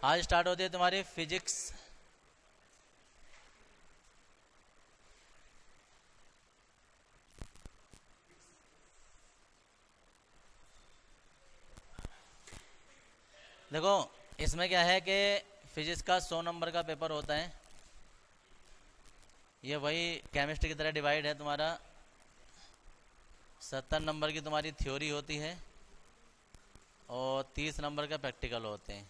आज स्टार्ट होती है तुम्हारी फिजिक्स। देखो इसमें क्या है कि फिजिक्स का 100 नंबर का पेपर होता है। ये वही केमिस्ट्री की तरह डिवाइड है तुम्हारा। 70 नंबर की तुम्हारी थ्योरी होती है और 30 नंबर का प्रैक्टिकल होते हैं।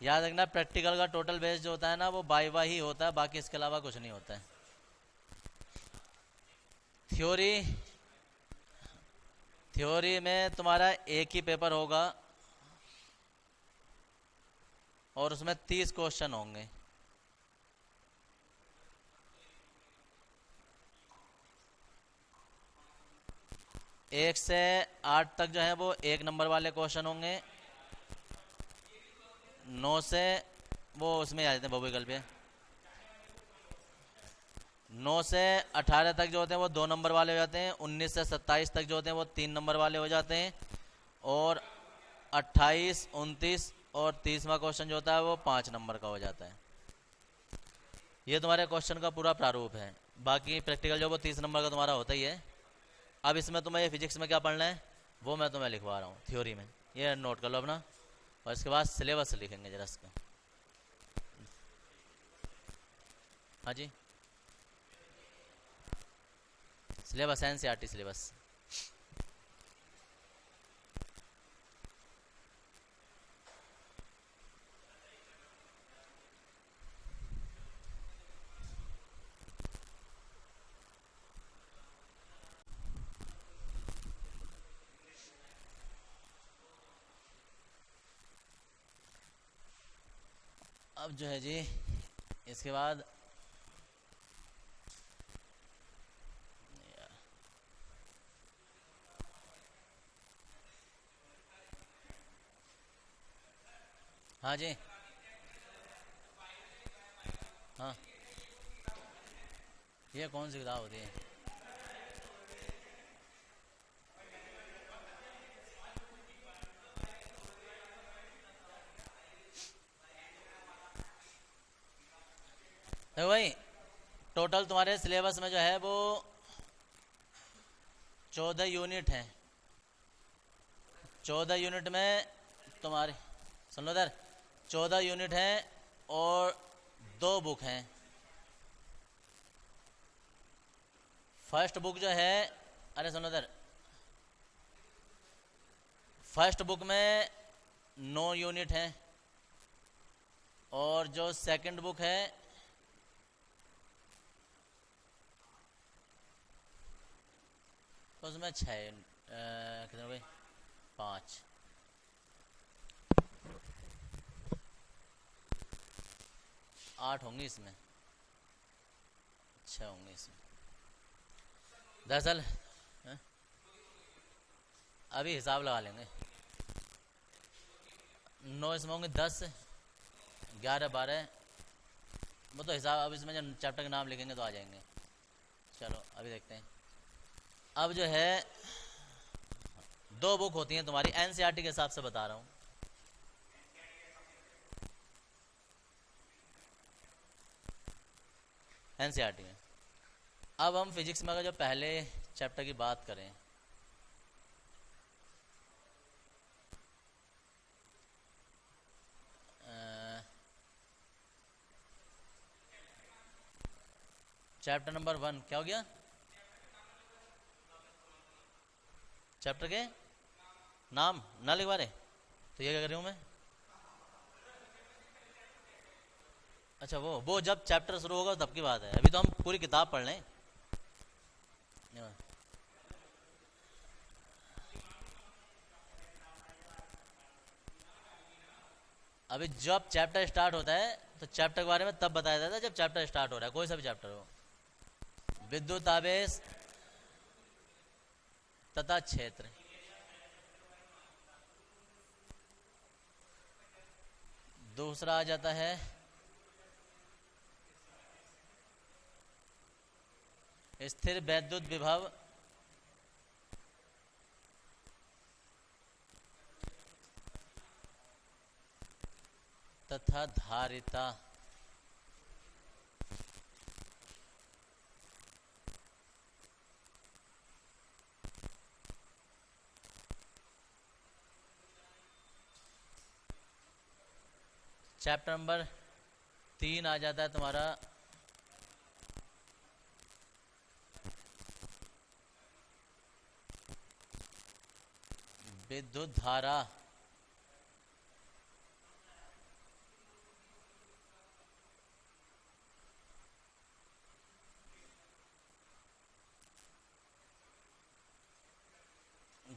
याद रखना प्रैक्टिकल का टोटल बेस जो होता है ना वो वाइवा ही होता है, बाकी इसके अलावा कुछ नहीं होता है। थ्योरी थ्योरी में तुम्हारा एक ही पेपर होगा और उसमें 30 क्वेश्चन होंगे। एक से 8 तक जो है वो 1 नंबर वाले क्वेश्चन होंगे। 9 से वो उसमें आ जाते हैं बहुविकल्प पे। 9 से 18 तक जो होते हैं वो 2 नंबर वाले हो जाते हैं। 19 से 27 तक जो होते हैं वो 3 नंबर वाले हो जाते हैं। और 28, 29 और 30वां क्वेश्चन जो होता है वो 5 नंबर का हो जाता है। ये तुम्हारे क्वेश्चन का पूरा प्रारूप है। बाकी प्रैक्टिकल जो वो 30 नंबर का तुम्हारा होता ही है। अब इसमें तुम्हें ये फिजिक्स में क्या पढ़ना है वो मैं तुम्हें लिखवा रहा हूँ थ्योरी में, ये नोट कर लो अपना। और इसके बाद सिलेबस लिखेंगे जरा इसका। हाँ जी, सिलेबस एनसीईआरटी सिलेबस। अब जो है जी इसके बाद हाँ जी हाँ, ये कौन सी किताब होती है? देखो भाई टोटल तुम्हारे सिलेबस में जो है वो 14 यूनिट हैं। 14 यूनिट में तुम्हारे, सुन लो इधर, 14 यूनिट हैं और 2 बुक हैं। फर्स्ट बुक जो है, अरे सुनो इधर, फर्स्ट बुक में 9 यूनिट हैं और जो सेकंड बुक है तो उसमें 6 कितने हो गए, 5, 8 होंगी इसमें, 6 होंगे इसमें। दरअसल अभी हिसाब लगा लेंगे। 9 इसमें होंगे, 10, 11, 12, वो तो हिसाब अब इसमें जब चैप्टर के नाम लिखेंगे तो आ जाएंगे। चलो अभी देखते हैं। अब जो है 2 बुक होती हैं तुम्हारी, एनसीईआरटी के हिसाब से बता रहा हूँ। एनसीईआरटी में अब हम फिजिक्स में अगर जो पहले चैप्टर की बात करें, चैप्टर नंबर 1 क्या हो गया? चैप्टर के नाम ना लिखवा रहे तो ये क्या कर रही हूँ मैं? अच्छा वो जब चैप्टर शुरू होगा तब की बात है, अभी तो हम पूरी किताब पढ़ लें। अभी जब चैप्टर स्टार्ट होता है तो चैप्टर के बारे में तब बताया जाता है जब चैप्टर स्टार्ट हो रहा है, कोई सा भी चैप्टर हो। विद्युत आवेश तथा क्षेत्र, दूसरा आ जाता है स्थिर वैद्युत विभव तथा धारिता। चैप्टर नंबर 3 आ जाता है तुम्हारा विद्युत धारा।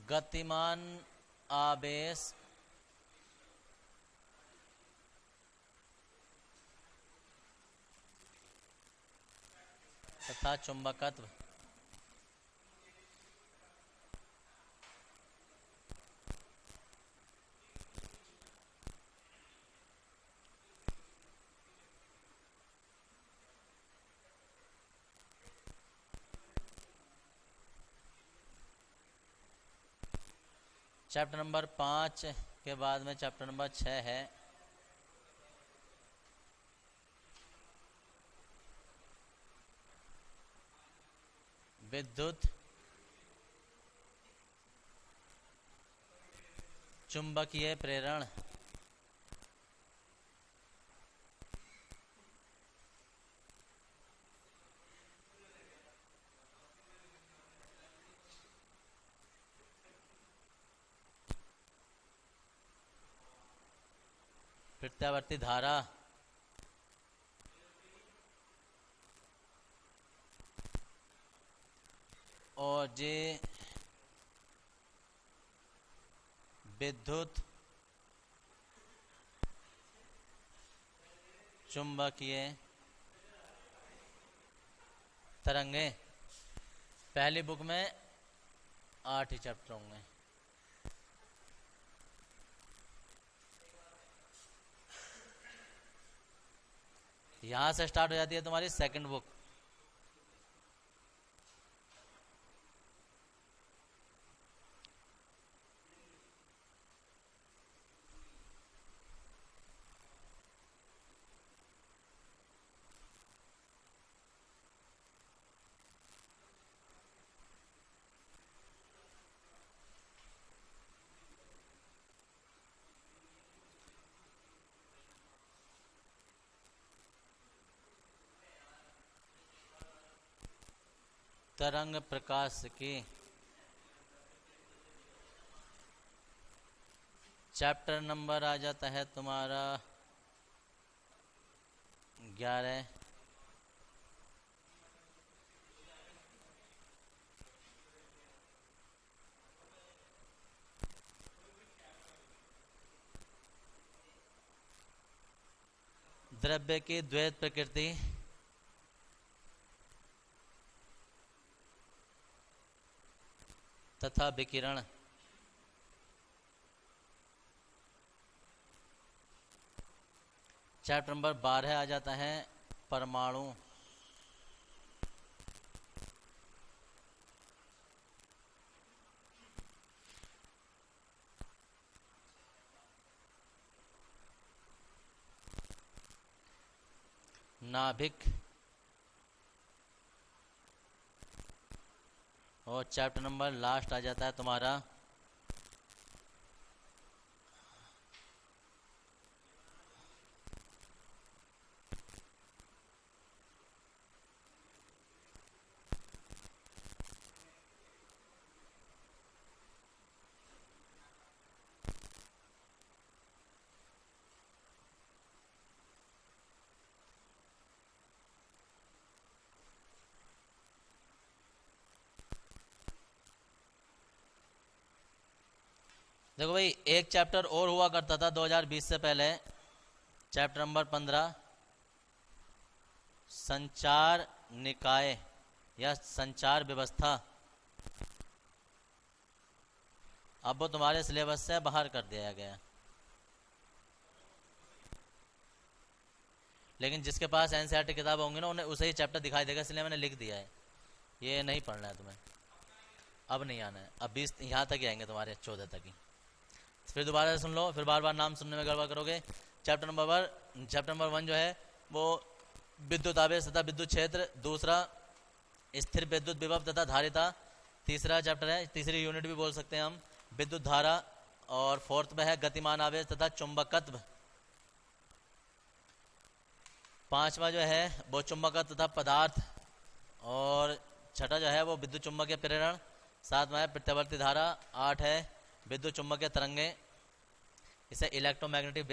गतिमान आवेश तथा चुंबकत्व। चैप्टर नंबर 5 के बाद में चैप्टर नंबर 6 है विद्युत चुंबकीय प्रेरण। प्रत्यावर्ती धारा। और जे विद्युत चुंबकीय तरंगे। पहली बुक में 8 ही चैप्टर होंगे। यहां से स्टार्ट हो जाती है तुम्हारी सेकंड बुक। तरंग प्रकाश की। चैप्टर नंबर आ जाता है तुम्हारा 11। द्रव्य की द्वैत प्रकृति। तथा विकिरण। चैप्टर नंबर 12 आ जाता है परमाणु। नाभिक। और चैप्टर नंबर लास्ट आ जाता है तुम्हारा देखो भाई, एक चैप्टर और हुआ करता था 2020 से पहले। चैप्टर नंबर 15 संचार निकाय या संचार व्यवस्था। अब वो तुम्हारे सिलेबस से बाहर कर दिया गया। लेकिन जिसके पास एनसीईआरटी किताब होंगी ना, उन्हें उसे ही चैप्टर दिखाई देगा, इसलिए मैंने लिख दिया है। ये नहीं पढ़ना है तुम्हें, अब नहीं आना है। अब 20 यहाँ तक ही आएंगे तुम्हारे, 14 तक ही। फिर दोबारा से सुन लो, फिर बार बार नाम सुनने में गड़बड़ करोगे। चैप्टर नंबर 1 जो है वो विद्युत आवेश तथा विद्युत क्षेत्र, दूसरा स्थिर विद्युत विभव तथा धारिता, तीसरा चैप्टर है, तीसरी यूनिट भी बोल सकते हैं हम, विद्युत धारा, और फोर्थ में है गतिमान आवेश तथा चुंबकत्व, पांचवा जो है वो चुंबकत्व तथा पदार्थ, और छठा जो है वो विद्युत चुंबकीय प्रेरण, सातवां है प्रत्यावर्ती धारा, आठ है विद्युत चुंबकीय तरंगे, इसे इलेक्ट्रोमैग्नेटिक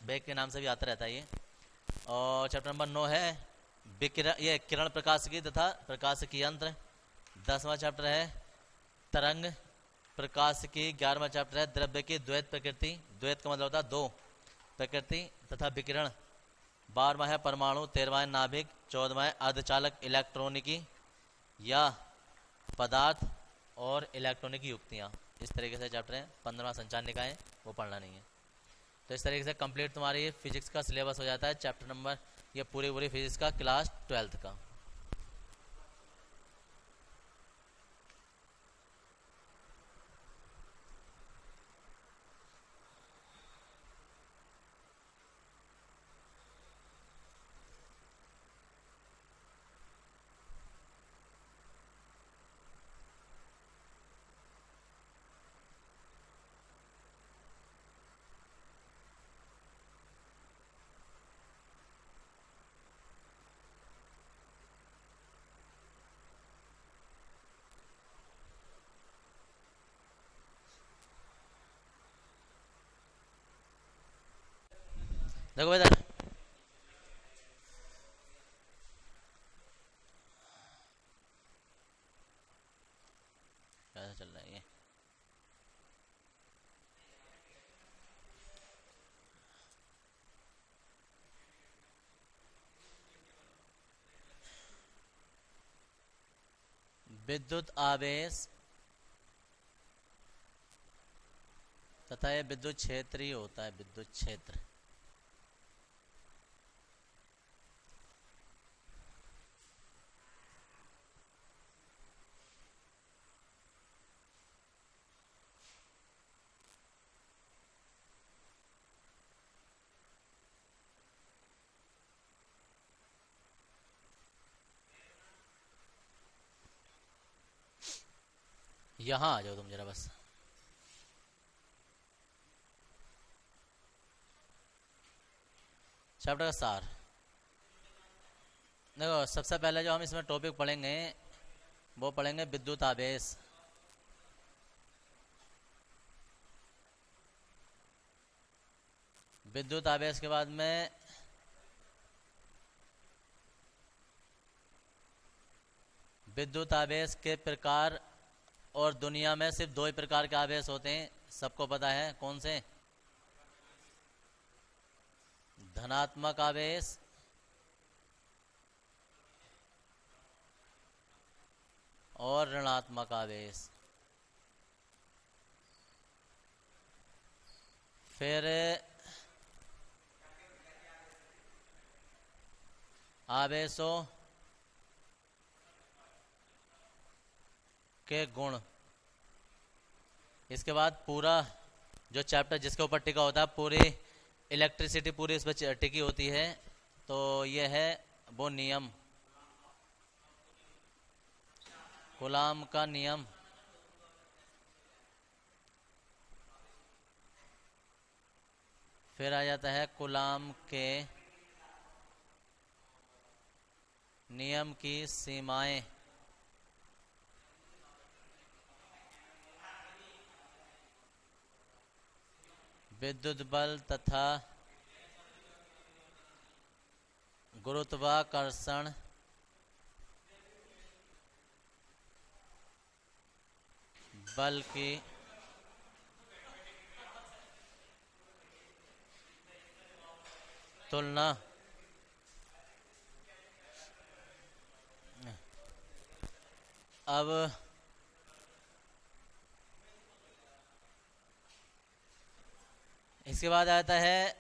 वेव के नाम से भी आता रहता है ये। और चैप्टर नंबर 9 है ये किरण प्रकाशिकी तथा प्रकाशिकी यंत्र, 10वां चैप्टर है तरंग प्रकाशिकी, 11वां चैप्टर है द्रव्य की द्वैत प्रकृति, द्वैत का मतलब होता है दो, प्रकृति तथा विकिरण, 12वां है परमाणु, 13वां है नाभिक, 14वां है अर्धचालक इलेक्ट्रॉनिकी या पदार्थ और इलेक्ट्रॉनिक युक्तियाँ। इस तरीके से चैप्टर है। 15वां संचार निकाय वो पढ़ना नहीं है। तो इस तरीके से कंप्लीट तुम्हारी फिजिक्स का सिलेबस हो जाता है, चैप्टर नंबर ये पूरी फिजिक्स का क्लास 12th का। देखो बेटा, कैसा चल रहा है ये? विद्युत आवेश तथा ये विद्युत क्षेत्र ही होता है, विद्युत क्षेत्र। यहाँ आ जाओ तुम जरा बस। चैप्टर का सार देखो, सबसे पहले जो हम इसमें टॉपिक पढ़ेंगे वो पढ़ेंगे विद्युत आवेश। विद्युत आवेश के बाद में विद्युत आवेश के प्रकार, और दुनिया में सिर्फ दो ही प्रकार के आवेश होते हैं, सबको पता है कौन से? धनात्मक आवेश और ऋणात्मक आवेश। फिर आवेशों के गुण। इसके बाद पूरा जो चैप्टर जिसके ऊपर टिका होता है, पूरी इलेक्ट्रिसिटी पूरी इस पर टिकी होती है, तो ये है वो नियम, कूलाम का नियम। फिर आ जाता है कूलाम के नियम की सीमाएं। विद्युत बल तथा गुरुत्वाकर्षण बल की तुलना अब इसके बाद आता है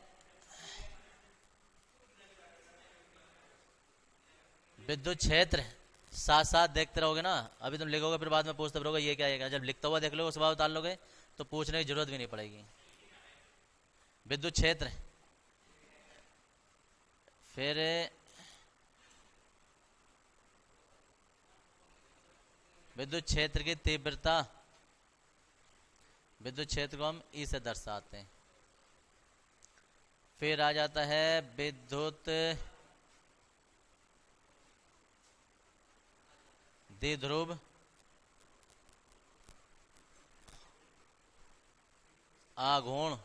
विद्युत क्षेत्र। साथ साथ देखते रहोगे ना, अभी तुम लिखोगे फिर बाद में पूछते रहोगे ये क्या है, जब लिखता हुआ देख लोगे उसके बाद उतार लोगे तो पूछने की जरूरत भी नहीं पड़ेगी। विद्युत क्षेत्र फिर विद्युत क्षेत्र की तीव्रता, विद्युत क्षेत्र को हम ई से दर्शाते हैं। फिर आ जाता है विद्युत द्विध्रुव आघूर्ण,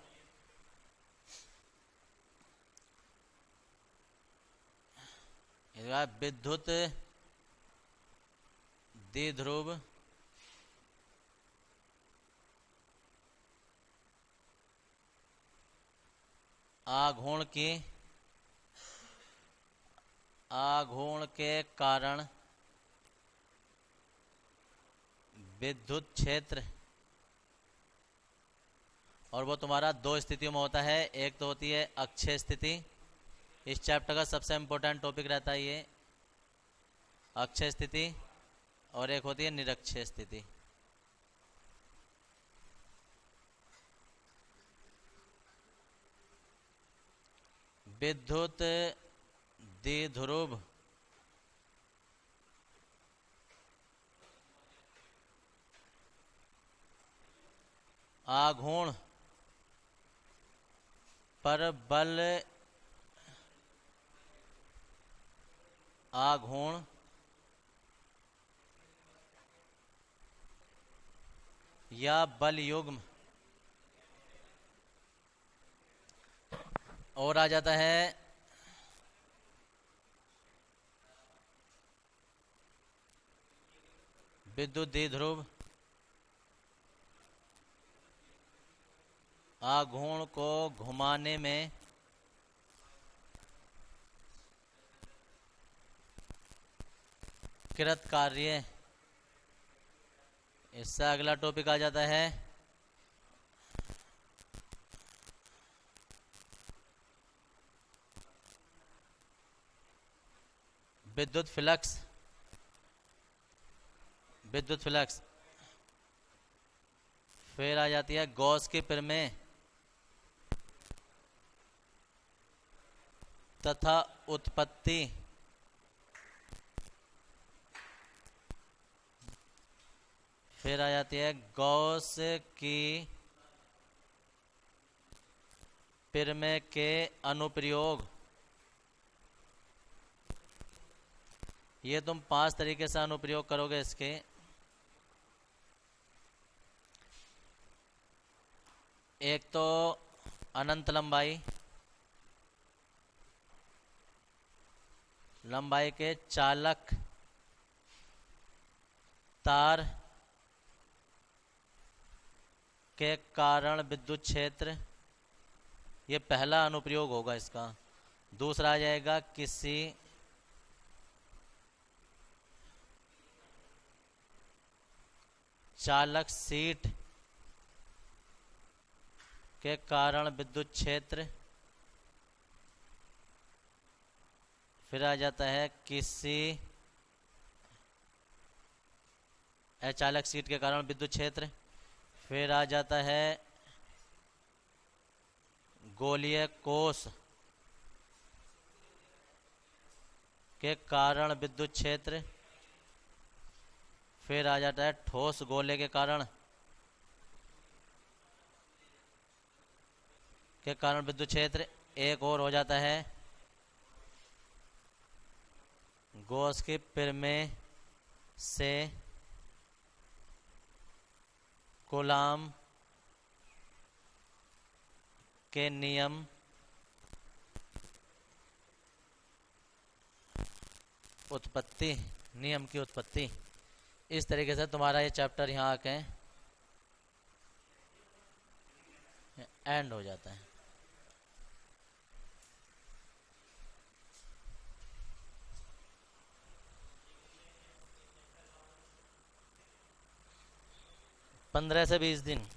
विद्युत द्विध्रुव आघूर्ण के कारण विद्युत क्षेत्र, और वो तुम्हारा दो स्थितियों में होता है। एक तो होती है अक्षय स्थिति, इस चैप्टर का सबसे इम्पोर्टेंट टॉपिक रहता है ये अक्षय स्थिति, और एक होती है निरक्षय स्थिति। विद्युत द्विध्रुव आघूर्ण पर बल आघूर्ण या बल युग्म, और आ जाता है विद्युत द्विध्रुव आघूर्ण को घुमाने में कृत कार्य। इससे अगला टॉपिक आ जाता है विद्युत फ्लक्स, विद्युत फ्लक्स। फिर आ जाती है गॉस की प्रमेय तथा उत्पत्ति। फिर आ जाती है गॉस की प्रमेय के अनुप्रयोग। ये तुम 5 तरीके से अनुप्रयोग करोगे इसके। एक तो अनंत लंबाई, लंबाई के चालक तार के कारण विद्युत क्षेत्र, ये पहला अनुप्रयोग होगा इसका। दूसरा आ जाएगा किसी चालक सीट के कारण विद्युत क्षेत्र। फिर आ जाता है किसी अचालक सीट के कारण विद्युत क्षेत्र। फिर आ जाता है गोलीय कोष के कारण विद्युत क्षेत्र। फिर आ जाता है ठोस गोले के कारण विद्युत क्षेत्र। एक और हो जाता है गॉस की प्रमेय से कूलाम के नियम उत्पत्ति, नियम की उत्पत्ति। इस तरीके से तुम्हारा ये चैप्टर यहाँ आके एंड हो जाता है। पंद्रह से 20 दिन।